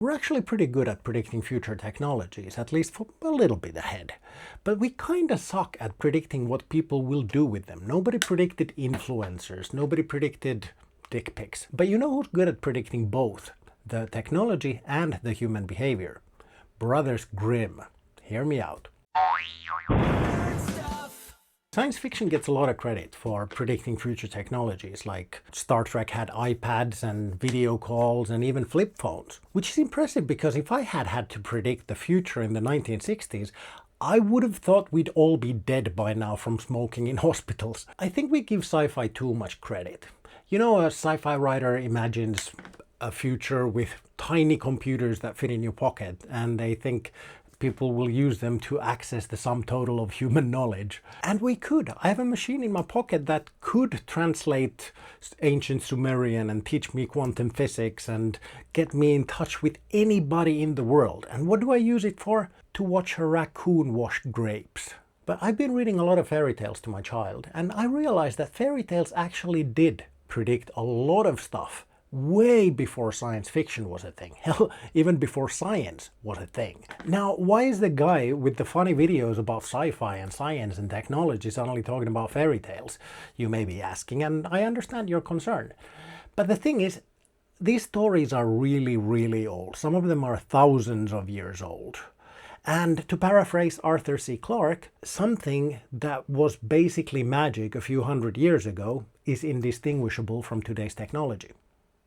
We're actually pretty good at predicting future technologies, at least for a little bit ahead. But we kinda suck at predicting what people will do with them. Nobody predicted influencers, nobody predicted dick pics. But you know who's good at predicting both? The technology and the human behavior. Brothers Grimm. Hear me out. Science fiction gets a lot of credit for predicting future technologies, like Star Trek had iPads and video calls and even flip phones. Which is impressive because if I had had to predict the future in the 1960s, I would have thought we'd all be dead by now from smoking in hospitals. I think we give sci-fi too much credit. You know, a sci-fi writer imagines a future with tiny computers that fit in your pocket, and they think people will use them to access the sum total of human knowledge. And we could. I have a machine in my pocket that could translate ancient Sumerian and teach me quantum physics and get me in touch with anybody in the world. And what do I use it for? To watch a raccoon wash grapes. But I've been reading a lot of fairy tales to my child, and I realized that fairy tales actually did predict a lot of stuff way before science fiction was a thing. Hell, even before science was a thing. Now, why is the guy with the funny videos about sci-fi and science and technology suddenly talking about fairy tales? You may be asking, and I understand your concern. But the thing is, these stories are really, really old. Some of them are thousands of years old. And to paraphrase Arthur C. Clarke, something that was basically magic a few hundred years ago is indistinguishable from today's technology.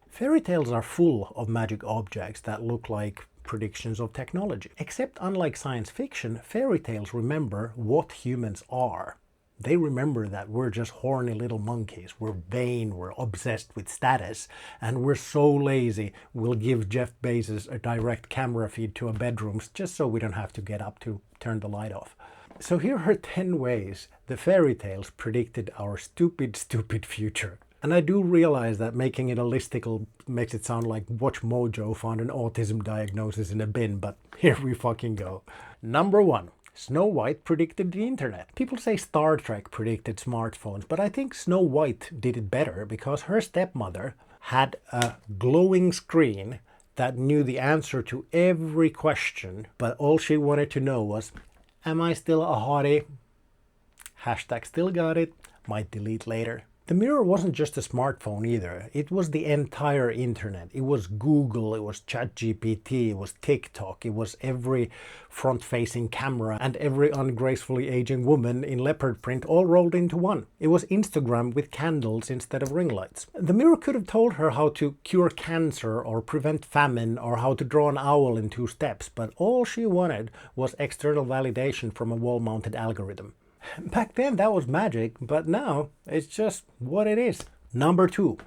Fairy tales are full of magic objects that look like predictions of technology. Except unlike science fiction, fairy tales remember what humans are. They remember that we're just horny little monkeys. We're vain, we're obsessed with status, and we're so lazy we'll give Jeff Bezos a direct camera feed to our bedrooms just so we don't have to get up to turn the light off. So here are 10 ways the fairy tales predicted our stupid, stupid future. And I do realize that making it a listicle makes it sound like Watch Mojo found an autism diagnosis in a bin, but here we fucking go. Number 1. Snow White predicted the internet. People say Star Trek predicted smartphones, but I think Snow White did it better because her stepmother had a glowing screen that knew the answer to every question, but all she wanted to know was, am I still a hottie? Hashtag still got it. Might delete later. The mirror wasn't just a smartphone either. It was the entire internet. It was Google, it was ChatGPT, it was TikTok, it was every front-facing camera and every ungracefully aging woman in leopard print all rolled into one. It was Instagram with candles instead of ring lights. The mirror could have told her how to cure cancer or prevent famine or how to draw an owl in 2 steps, but all she wanted was external validation from a wall-mounted algorithm. Back then that was magic, but now it's just what it is. Number 2.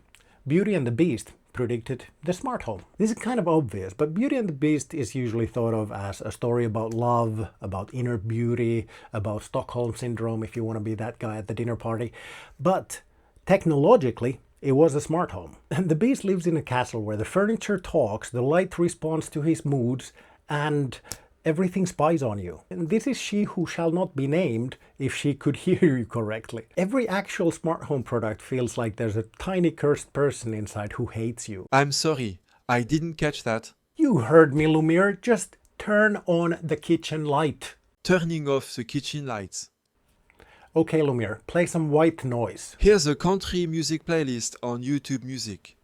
Beauty and the Beast predicted the smart home. This is kind of obvious, but Beauty and the Beast is usually thought of as a story about love, about inner beauty, about Stockholm Syndrome if you want to be that guy at the dinner party. But technologically, it was a smart home. And the Beast lives in a castle where the furniture talks, the light responds to his moods, and everything spies on you. And this is she who shall not be named if she could hear you correctly. Every actual smart home product feels like there's a tiny cursed person inside who hates you. I'm sorry, I didn't catch that. You heard me, Lumiere. Just turn on the kitchen light. Turning off the kitchen lights. Okay, Lumiere, play some white noise. Here's a country music playlist on YouTube Music.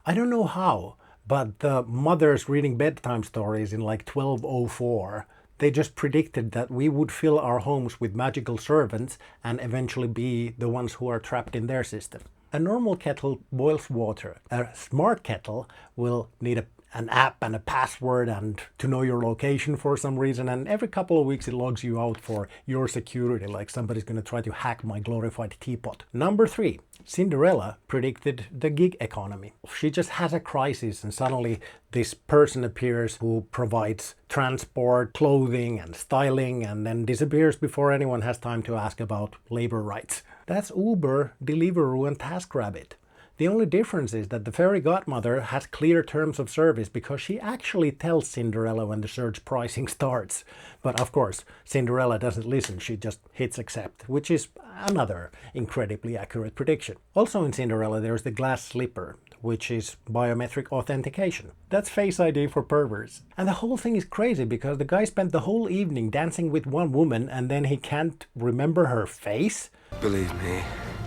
I don't know how, but the mothers reading bedtime stories in like 1204, they just predicted that we would fill our homes with magical servants and eventually be the ones who are trapped in their system. A normal kettle boils water. A smart kettle will need an app and a password and to know your location for some reason, and every couple of weeks it logs you out for your security, like somebody's going to try to hack my glorified teapot. Number 3. Cinderella predicted the gig economy. She just has a crisis and suddenly this person appears who provides transport, clothing and styling and then disappears before anyone has time to ask about labor rights. That's Uber, Deliveroo and TaskRabbit. The only difference is that the fairy godmother has clear terms of service because she actually tells Cinderella when the surge pricing starts. But of course, Cinderella doesn't listen, she just hits accept, which is another incredibly accurate prediction. Also in Cinderella there's the glass slipper. which is biometric authentication. That's Face ID for perverts. And the whole thing is crazy because the guy spent the whole evening dancing with one woman and then he can't remember her face? Believe me,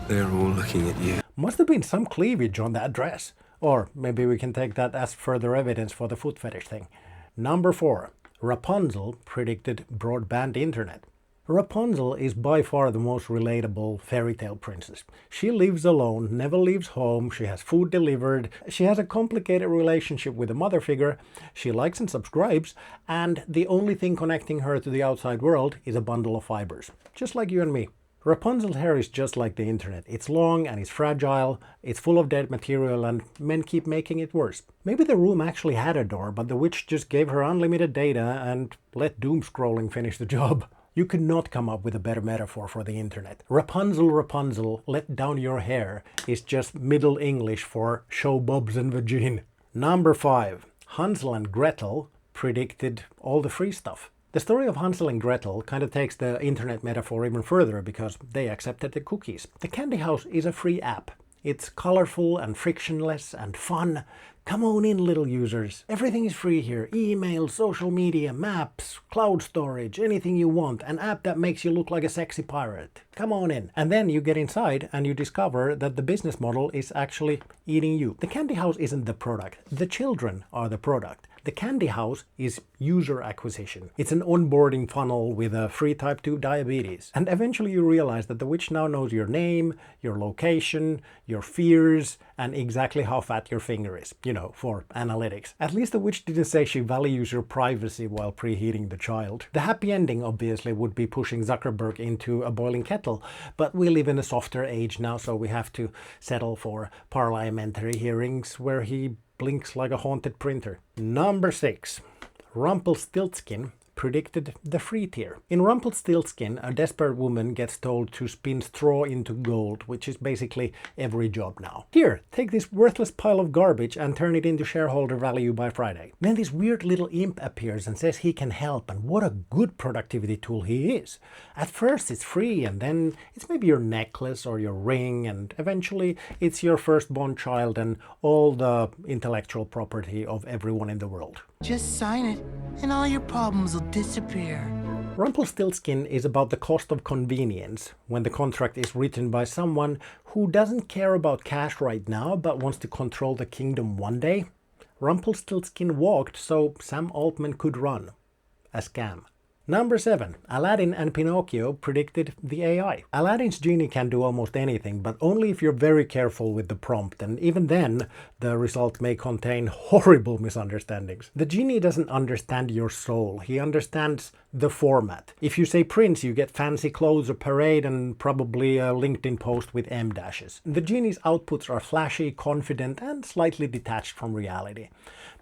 they're all looking at you. Must have been some cleavage on that dress. Or maybe we can take that as further evidence for the foot fetish thing. Number 4. Rapunzel predicted broadband internet. Rapunzel is by far the most relatable fairy tale princess. She lives alone, never leaves home, she has food delivered, she has a complicated relationship with a mother figure, she likes and subscribes, and the only thing connecting her to the outside world is a bundle of fibers. Just like you and me. Rapunzel's hair is just like the internet. It's long and it's fragile, it's full of dead material, and men keep making it worse. Maybe the room actually had a door, but the witch just gave her unlimited data and let doom scrolling finish the job. You could not come up with a better metaphor for the internet. Rapunzel, Rapunzel, let down your hair is just Middle English for show bobs and vagine. Number 5. Hansel and Gretel predicted all the free stuff. The story of Hansel and Gretel kind of takes the internet metaphor even further because they accepted the cookies. The Candy House is a free app. It's colorful and frictionless and fun. Come on in, little users. Everything is free here. Email, social media, maps, cloud storage, anything you want. An app that makes you look like a sexy pirate. Come on in. And then you get inside and you discover that the business model is actually eating you. The Candy House isn't the product. The children are the product. The Candy House is user acquisition. It's an onboarding funnel with a free type 2 diabetes. And eventually you realize that the witch now knows your name, your location, your fears, and exactly how fat your finger is, you know, for analytics. At least the witch didn't say she values your privacy while preheating the child. The happy ending, obviously, would be pushing Zuckerberg into a boiling kettle, but we live in a softer age now, so we have to settle for parliamentary hearings where he blinks like a haunted printer. Number 6. Rumpelstiltskin predicted the free tier. In Rumpelstiltskin, a desperate woman gets told to spin straw into gold, which is basically every job now. Here, take this worthless pile of garbage and turn it into shareholder value by Friday. Then this weird little imp appears and says he can help, and what a good productivity tool he is. At first it's free, and then it's maybe your necklace or your ring, and eventually it's your firstborn child and all the intellectual property of everyone in the world. Just sign it, and all your problems will disappear. Rumpelstiltskin is about the cost of convenience when the contract is written by someone who doesn't care about cash right now but wants to control the kingdom one day. Rumpelstiltskin walked so Sam Altman could run. A scam. Number 7. Aladdin and Pinocchio predicted the AI. Aladdin's genie can do almost anything, but only if you're very careful with the prompt, and even then, the result may contain horrible misunderstandings. The genie doesn't understand your soul, he understands the format. If you say Prince, you get fancy clothes, a parade, and probably a LinkedIn post with M dashes. The genie's outputs are flashy, confident, and slightly detached from reality.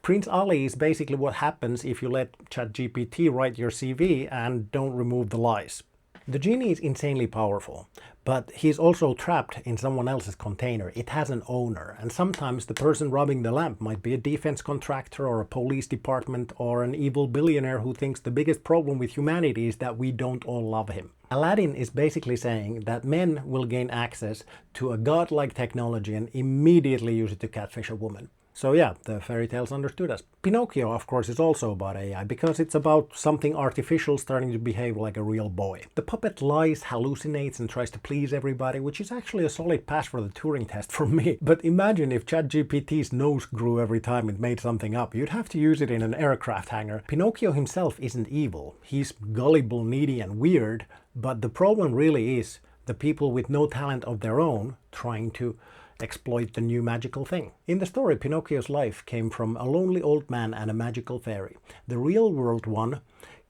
Prince Ali is basically what happens if you let ChatGPT write your CV and don't remove the lies. The genie is insanely powerful, but he's also trapped in someone else's container. It has an owner, and sometimes the person rubbing the lamp might be a defense contractor or a police department or an evil billionaire who thinks the biggest problem with humanity is that we don't all love him. Aladdin is basically saying that men will gain access to a godlike technology and immediately use it to catfish a woman. So yeah, the fairy tales understood us. Pinocchio, of course, is also about AI, because it's about something artificial starting to behave like a real boy. The puppet lies, hallucinates, and tries to please everybody, which is actually a solid pass for the Turing test for me. But imagine if ChatGPT's nose grew every time it made something up. You'd have to use it in an aircraft hangar. Pinocchio himself isn't evil. He's gullible, needy, and weird, but the problem really is the people with no talent of their own trying to exploit the new magical thing. In the story, Pinocchio's life came from a lonely old man and a magical fairy. The real world one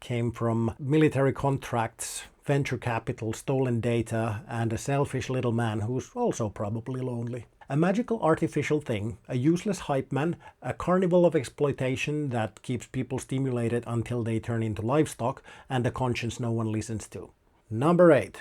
came from military contracts, venture capital, stolen data, and a selfish little man who's also probably lonely. A magical artificial thing, a useless hype man, a carnival of exploitation that keeps people stimulated until they turn into livestock, and a conscience no one listens to. Number 8.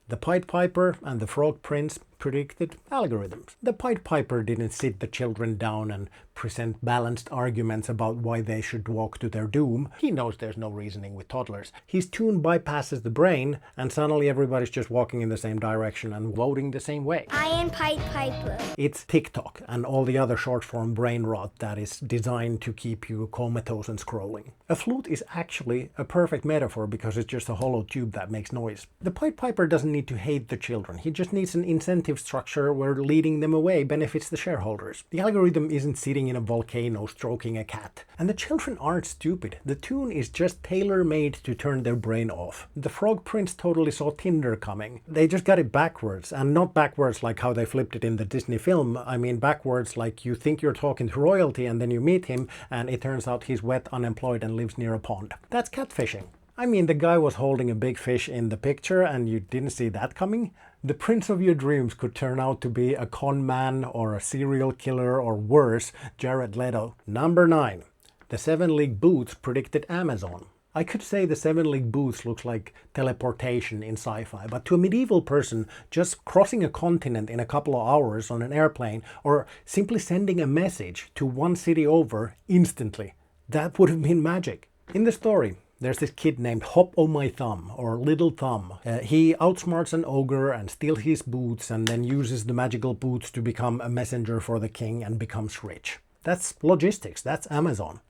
The Pied Piper and the Frog Prince predicted algorithms. The Pied Piper didn't sit the children down and present balanced arguments about why they should walk to their doom. He knows there's no reasoning with toddlers. His tune bypasses the brain, and suddenly everybody's just walking in the same direction and voting the same way. I am Pied Piper. It's TikTok and all the other short-form brain rot that is designed to keep you comatose and scrolling. A flute is actually a perfect metaphor because it's just a hollow tube that makes noise. The Pied Piper doesn't need to hate the children. He just needs an incentive structure where leading them away benefits the shareholders. The algorithm isn't sitting in a volcano stroking a cat. And the children aren't stupid. The tune is just tailor-made to turn their brain off. The Frog Prince totally saw Tinder coming. They just got it backwards, and not backwards like how they flipped it in the Disney film. I mean backwards like you think you're talking to royalty and then you meet him and it turns out he's wet, unemployed and lives near a pond. That's catfishing. I mean, the guy was holding a big fish in the picture and you didn't see that coming. The prince of your dreams could turn out to be a con man or a serial killer or worse, Jared Leto. Number 9. The 7 League Boots predicted Amazon. I could say the 7 League Boots looks like teleportation in sci-fi, but to a medieval person, just crossing a continent in a couple of hours on an airplane or simply sending a message to one city over instantly, that would have been magic. In the story, there's this kid named Hop o' My Thumb, or Little Thumb. He outsmarts an ogre and steals his boots and then uses the magical boots to become a messenger for the king and becomes rich. That's logistics, that's Amazon.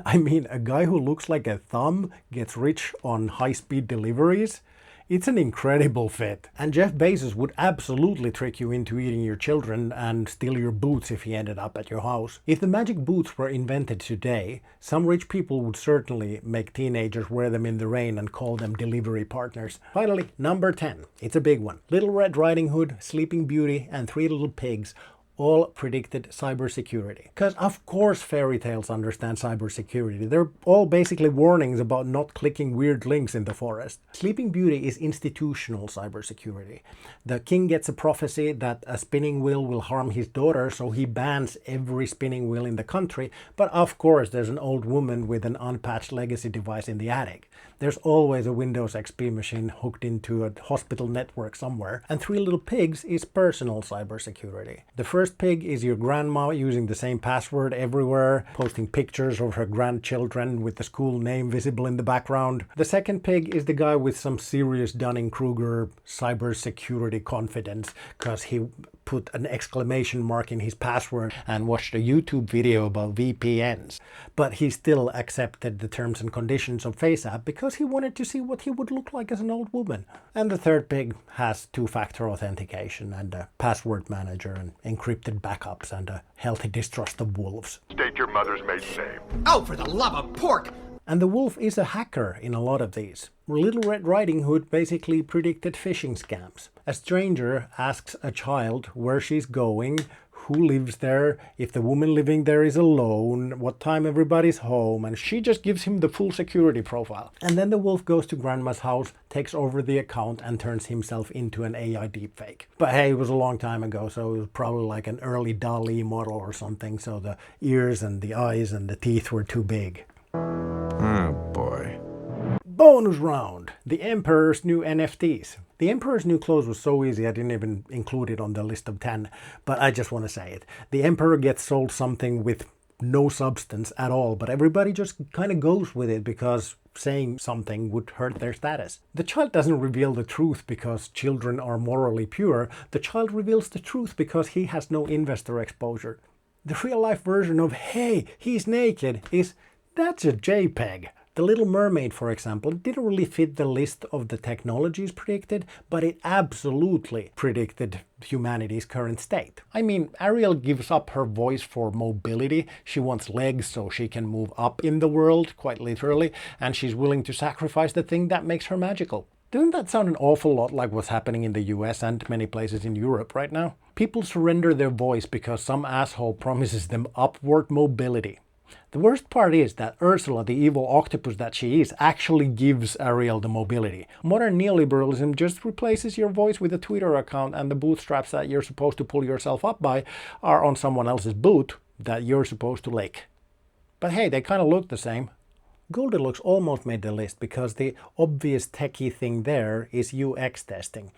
I mean, a guy who looks like a thumb gets rich on high-speed deliveries? It's an incredible fit. And Jeff Bezos would absolutely trick you into eating your children and steal your boots if he ended up at your house. If the magic boots were invented today, some rich people would certainly make teenagers wear them in the rain and call them delivery partners. Finally, number 10. It's a big one. Little Red Riding Hood, Sleeping Beauty, and Three Little Pigs all predicted cybersecurity. Because of course Fairytales understand cybersecurity. They're all basically warnings about not clicking weird links in the forest. Sleeping Beauty is institutional cybersecurity. The king gets a prophecy that a spinning wheel will harm his daughter, so he bans every spinning wheel in the country. But of course there's an old woman with an unpatched legacy device in the attic. There's always a Windows XP machine hooked into a hospital network somewhere. And Three Little Pigs is personal cybersecurity. The first pig is your grandma using the same password everywhere, posting pictures of her grandchildren with the school name visible in the background. The second pig is the guy with some serious Dunning-Kruger cybersecurity confidence because he put an exclamation mark in his password and watched a YouTube video about VPNs. But he still accepted the terms and conditions of FaceApp because he wanted to see what he would look like as an old woman. And the third pig has two-factor authentication and a password manager and encrypted backups and a healthy distrust of wolves. State your mother's maiden name. Oh, for the love of pork! And the wolf is a hacker in a lot of these. Little Red Riding Hood basically predicted phishing scams. A stranger asks a child where she's going, who lives there, if the woman living there is alone, what time everybody's home, and she just gives him the full security profile. And then the wolf goes to grandma's house, takes over the account and turns himself into an AI deepfake. But hey, it was a long time ago, so it was probably like an early DALL-E model or something, so the ears and the eyes and the teeth were too big. Oh boy. Bonus round! The Emperor's new NFTs. The Emperor's new clothes was so easy I didn't even include it on the list of 10, but I just want to say it. The Emperor gets sold something with no substance at all, but everybody just kind of goes with it because saying something would hurt their status. The child doesn't reveal the truth because children are morally pure. The child reveals the truth because he has no investor exposure. The real-life version of, hey, he's naked, is, that's a JPEG. The Little Mermaid, for example, didn't really fit the list of the technologies predicted, but it absolutely predicted humanity's current state. I mean, Ariel gives up her voice for mobility. She wants legs so she can move up in the world, quite literally, and she's willing to sacrifice the thing that makes her magical. Doesn't that sound an awful lot like what's happening in the US and many places in Europe right now? People surrender their voice because some asshole promises them upward mobility. The worst part is that Ursula, the evil octopus that she is, actually gives Ariel the mobility. Modern neoliberalism just replaces your voice with a Twitter account and the bootstraps that you're supposed to pull yourself up by are on someone else's boot that you're supposed to lick. But hey, they kind of look the same. Goldilocks almost made the list because the obvious techie thing there is UX testing.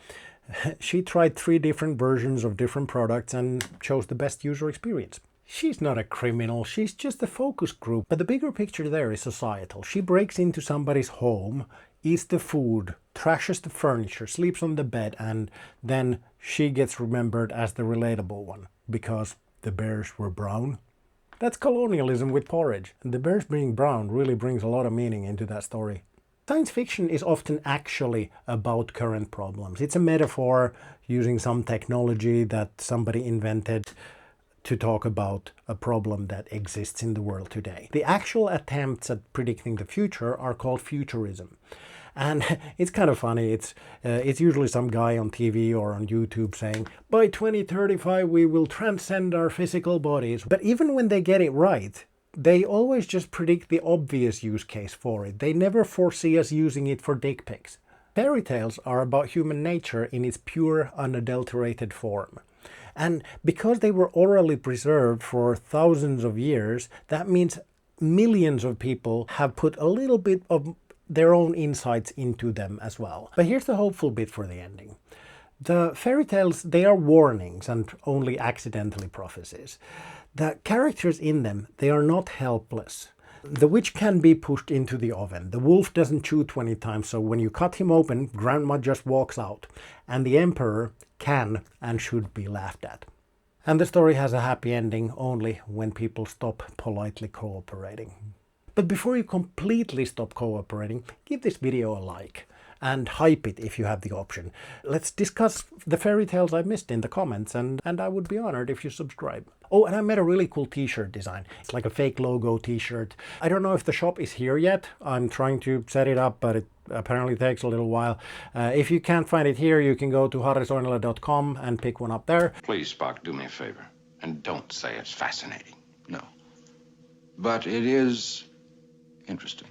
She tried 3 different versions of different products and chose the best user experience. She's not a criminal, she's just a focus group. But the bigger picture there is societal. She breaks into somebody's home, eats the food, trashes the furniture, sleeps on the bed, and then she gets remembered as the relatable one because the bears were brown. That's colonialism with porridge. And the bears being brown really brings a lot of meaning into that story. Science fiction is often actually about current problems. It's a metaphor using some technology that somebody invented to talk about a problem that exists in the world today. The actual attempts at predicting the future are called futurism. And it's kind of funny. It's usually some guy on TV or on YouTube saying, by 2035 we will transcend our physical bodies. But even when they get it right, they always just predict the obvious use case for it. They never foresee us using it for dick pics. Fairy tales are about human nature in its pure, unadulterated form. And because they were orally preserved for thousands of years, that means millions of people have put a little bit of their own insights into them as well. But here's the hopeful bit for the ending. The fairy tales, they are warnings and only accidentally prophecies. The characters in them, they are not helpless. The witch can be pushed into the oven. The wolf doesn't chew 20 times, so when you cut him open, grandma just walks out. And the emperor can and should be laughed at. And the story has a happy ending only when people stop politely cooperating. But before you completely stop cooperating, give this video a like and hype it if you have the option. Let's discuss the fairy tales I missed in the comments, and I would be honored if you subscribe. Oh, and I made a really cool t-shirt design. It's like a fake logo t-shirt. I don't know if the shop is here yet. I'm trying to set it up, but it apparently takes a little while. If you can't find it here, you can go to harrisoinala.com and pick one up there. Please, Spock, do me a favor. And don't say it's fascinating. No. But it is interesting.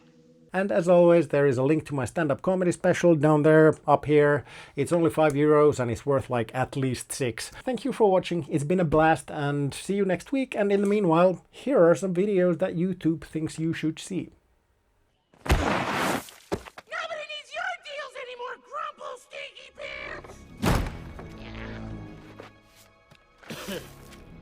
And as always, there is a link to my stand-up comedy special down there, up here. It's only €5 and it's worth like at least 6. Thank you for watching. It's been a blast, and see you next week. And in the meanwhile, here are some videos that YouTube thinks you should see. Nobody needs your deals anymore, Grumple Stinky Pants!